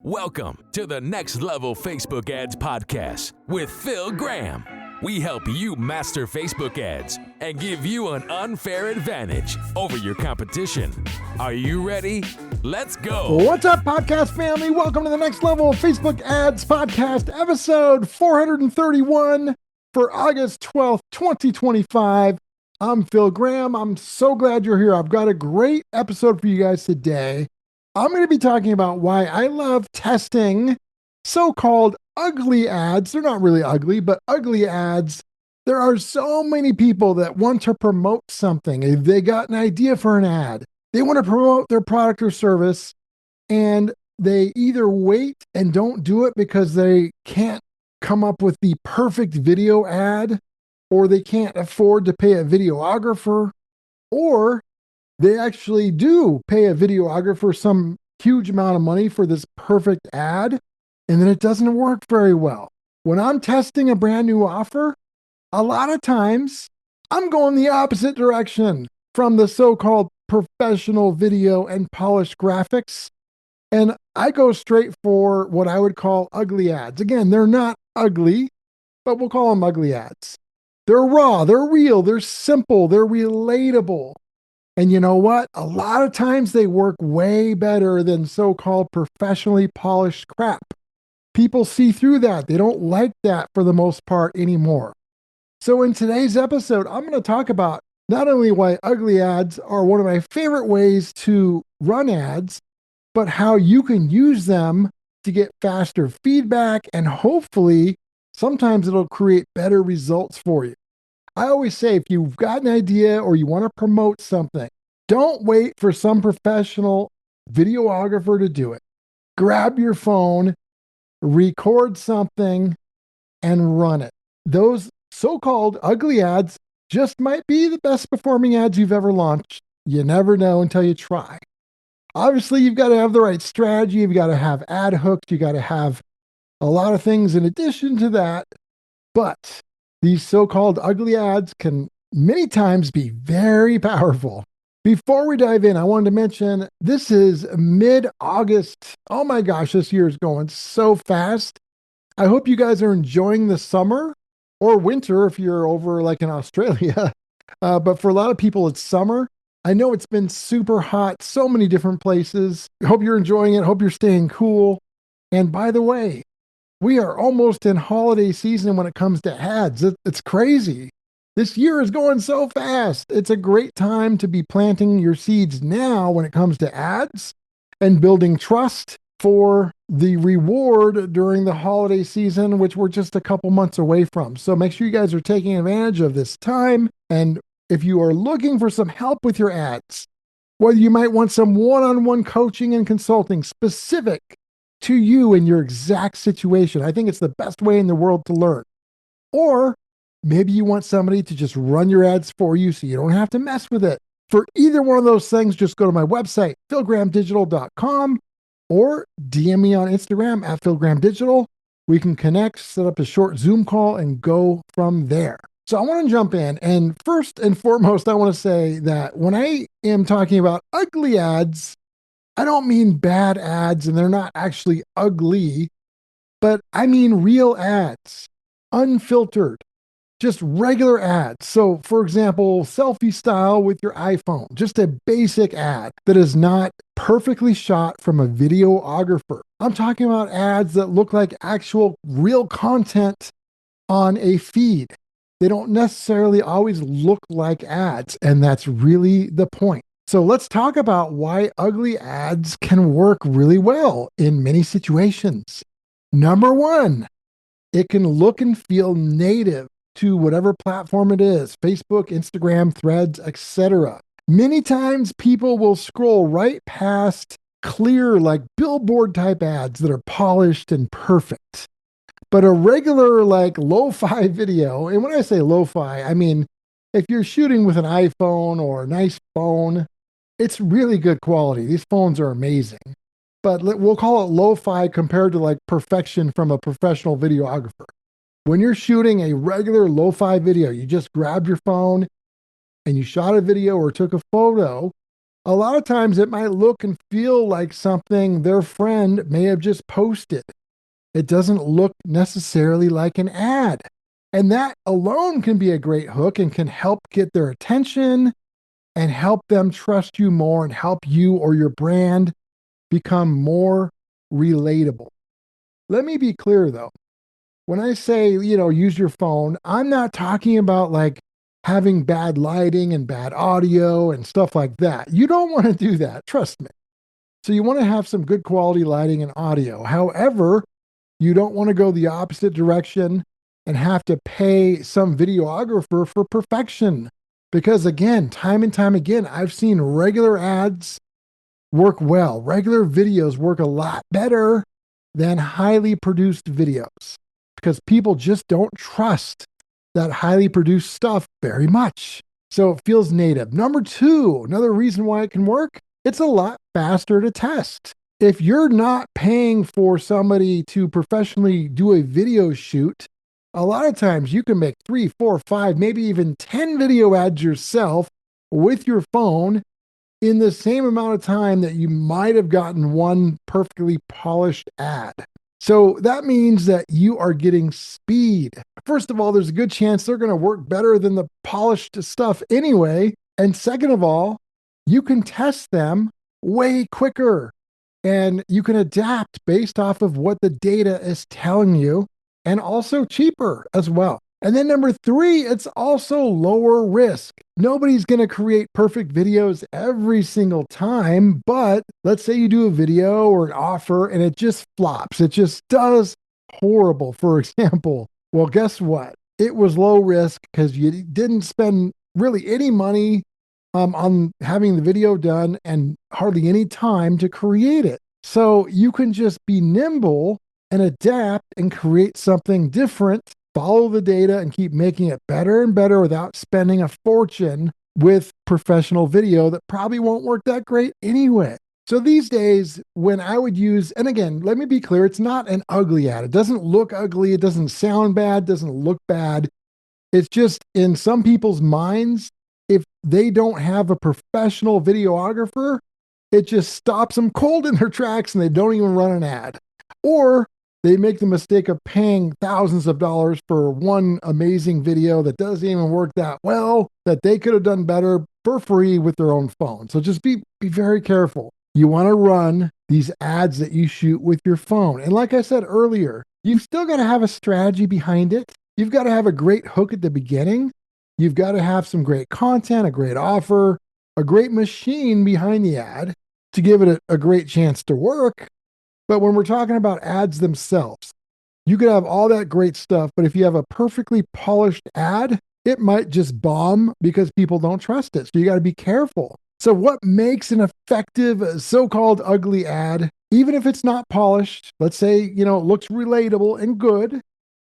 Welcome to the Next Level Facebook Ads Podcast with Phil Graham. We help you master Facebook ads and give you an unfair advantage over your competition. Are you ready? Let's go. What's up, podcast family? Welcome to the Next Level Facebook Ads Podcast, episode 431 for August 12th, 2025. I'm Phil Graham. I'm so glad you're here. I've got a great episode for you guys today. I'm going to be talking about why I love testing so-called ugly ads. They're not really ugly, but ugly ads. There are so many people that want to promote something. If they got an idea for an ad, they want to promote their product or service, and they either wait and don't do it because they can't come up with the perfect video ad, or they can't afford to pay a videographer, or they actually do pay a videographer some huge amount of money for this perfect ad, and then it doesn't work very well. When I'm testing a brand new offer, a lot of times I'm going the opposite direction from the so-called professional video and polished graphics, and I go straight for what I would call ugly ads. Again, they're not ugly, but we'll call them ugly ads. They're raw, they're real, they're simple, they're relatable. And you know what? A lot of times they work way better than so-called professionally polished crap. People see through that. They don't like that for the most part anymore. So in today's episode, I'm going to talk about not only why ugly ads are one of my favorite ways to run ads, but how you can use them to get faster feedback, and hopefully sometimes it'll create better results for you. I always say, if you've got an idea or you want to promote something, don't wait for some professional videographer to do it. Grab your phone, record something, and run it. Those so-called ugly ads just might be the best performing ads you've ever launched. You never know until you try. Obviously, you've got to have the right strategy. You've got to have ad hooks. You got to have a lot of things in addition to that. But these so-called ugly ads can many times be very powerful. Before we dive in, I wanted to mention this is mid-August. Oh my gosh, this year is going so fast. I hope you guys are enjoying the summer or winter if you're over like in Australia. But for a lot of people, it's summer. I know it's been super hot, so many different places. Hope you're enjoying it. Hope you're staying cool. And by the way, we are almost in holiday season when it comes to ads. It's crazy. This year is going so fast. It's a great time to be planting your seeds now when it comes to ads and building trust for the reward during the holiday season, which we're just a couple months away from. So make sure you guys are taking advantage of this time. And if you are looking for some help with your ads, whether you might want some one-on-one coaching and consulting specific to you in your exact situation, I think it's the best way in the world to learn. Or maybe you want somebody to just run your ads for you so you don't have to mess with it. For either one of those things, just go to my website, philgrahamdigital.com, or DM me on Instagram at philgrahamdigital. We can connect, set up a short Zoom call, and go from there. So I want to jump in, and first and foremost, I want to say that when I am talking about ugly ads, I don't mean bad ads, and they're not actually ugly, but I mean real ads, unfiltered, just regular ads. So for example, selfie style with your iPhone, just a basic ad that is not perfectly shot from a videographer. I'm talking about ads that look like actual real content on a feed. They don't necessarily always look like ads, and that's really the point. So let's talk about why ugly ads can work really well in many situations. Number one, it can look and feel native to whatever platform it is, Facebook, Instagram, Threads, etc. Many times people will scroll right past clear, like billboard type ads that are polished and perfect. But a regular like lo-fi video, and when I say lo-fi, I mean, if you're shooting with an iPhone or a nice phone, it's really good quality. These phones are amazing. But we'll call it lo-fi compared to like perfection from a professional videographer. When you're shooting a regular lo-fi video, you just grabbed your phone and you shot a video or took a photo, A lot of times it might look and feel like something their friend may have just posted. It doesn't look necessarily like an ad. And that alone can be a great hook and can help get their attention and help them trust you more and help you or your brand become more relatable. Let me be clear though. When I say, use your phone, I'm not talking about like having bad lighting and bad audio and stuff like that. You don't want to do that. Trust me. So you want to have some good quality lighting and audio. However, you don't want to go the opposite direction and have to pay some videographer for perfection. Because again, time and time again, I've seen regular ads work well. Regular videos work a lot better than highly produced videos because people just don't trust that highly produced stuff very much. So it feels native. Number two, another reason why it can work, it's a lot faster to test. If you're not paying for somebody to professionally do a video shoot, a lot of times you can make 3, 4, 5, maybe even 10 video ads yourself with your phone in the same amount of time that you might have gotten one perfectly polished ad. So that means that you are getting speed. First of all, there's a good chance they're going to work better than the polished stuff anyway. And second of all, you can test them way quicker and you can adapt based off of what the data is telling you and also cheaper as well. And then number three, it's also lower risk. Nobody's going to create perfect videos every single time, but let's say you do a video or an offer and it just flops. It just does horrible, for example. Well, guess what? It was low risk because you didn't spend really any money on having the video done and hardly any time to create it. So you can just be nimble and adapt and create something different, follow the data and keep making it better and better without spending a fortune with professional video that probably won't work that great anyway. So these days, when I would use, and again, let me be clear, it's not an ugly ad. It doesn't look ugly. It doesn't sound bad. Doesn't look bad. It's just in some people's minds, if they don't have a professional videographer, it just stops them cold in their tracks and they don't even run an ad. Or they make the mistake of paying thousands of dollars for one amazing video that doesn't even work that well, that they could have done better for free with their own phone. So just be very careful. You want to run these ads that you shoot with your phone. And like I said earlier, you've still got to have a strategy behind it. You've got to have a great hook at the beginning. You've got to have some great content, a great offer, a great machine behind the ad to give it a great chance to work. But when we're talking about ads themselves, you could have all that great stuff, but if you have a perfectly polished ad, it might just bomb because people don't trust it. So you got to be careful. So what makes an effective so-called ugly ad, even if it's not polished, let's say, it looks relatable and good,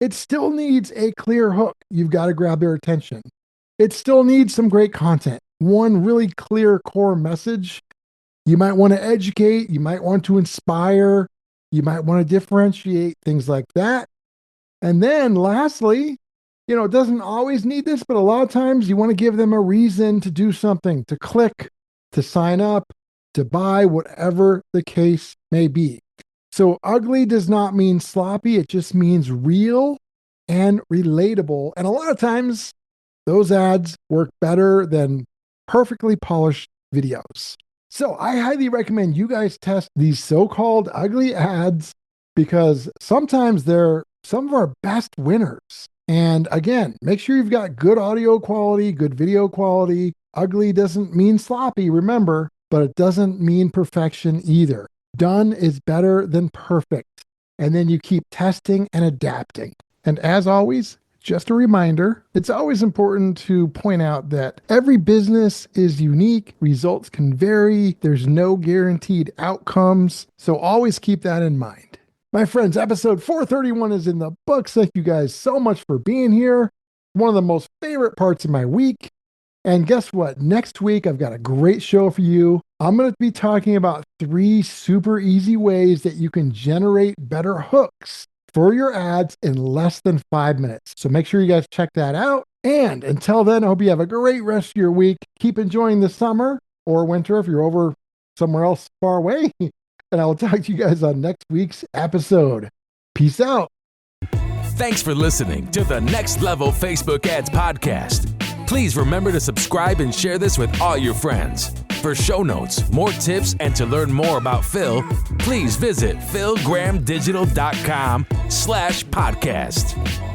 it still needs a clear hook. You've got to grab their attention. It still needs some great content. One really clear core message. You might want to educate, you might want to inspire, you might want to differentiate, things like that. And then lastly, it doesn't always need this, but a lot of times you want to give them a reason to do something, to click, to sign up, to buy, whatever the case may be. So ugly does not mean sloppy, it just means real and relatable. And a lot of times those ads work better than perfectly polished videos. So I highly recommend you guys test these so-called ugly ads because sometimes they're some of our best winners. And again, make sure you've got good audio quality, good video quality. Ugly doesn't mean sloppy, remember, but it doesn't mean perfection either. Done is better than perfect. And then you keep testing and adapting. And as always, just a reminder, it's always important to point out that every business is unique. Results can vary. There's no guaranteed outcomes. So always keep that in mind. My friends, episode 431 is in the books. Thank you guys so much for being here. One of the most favorite parts of my week. And guess what? Next week, I've got a great show for you. I'm going to be talking about 3 super easy ways that you can generate better hooks for your ads in less than 5 minutes. So make sure you guys check that out. And until then, I hope you have a great rest of your week. Keep enjoying the summer. or winter if you're over somewhere else far away. And I will talk to you guys on next week's episode. Peace out. Thanks for listening to the Next Level Facebook Ads Podcast. Please remember to subscribe and share this with all your friends. For show notes, more tips, and to learn more about Phil, please visit philgrahamdigital.com/podcast.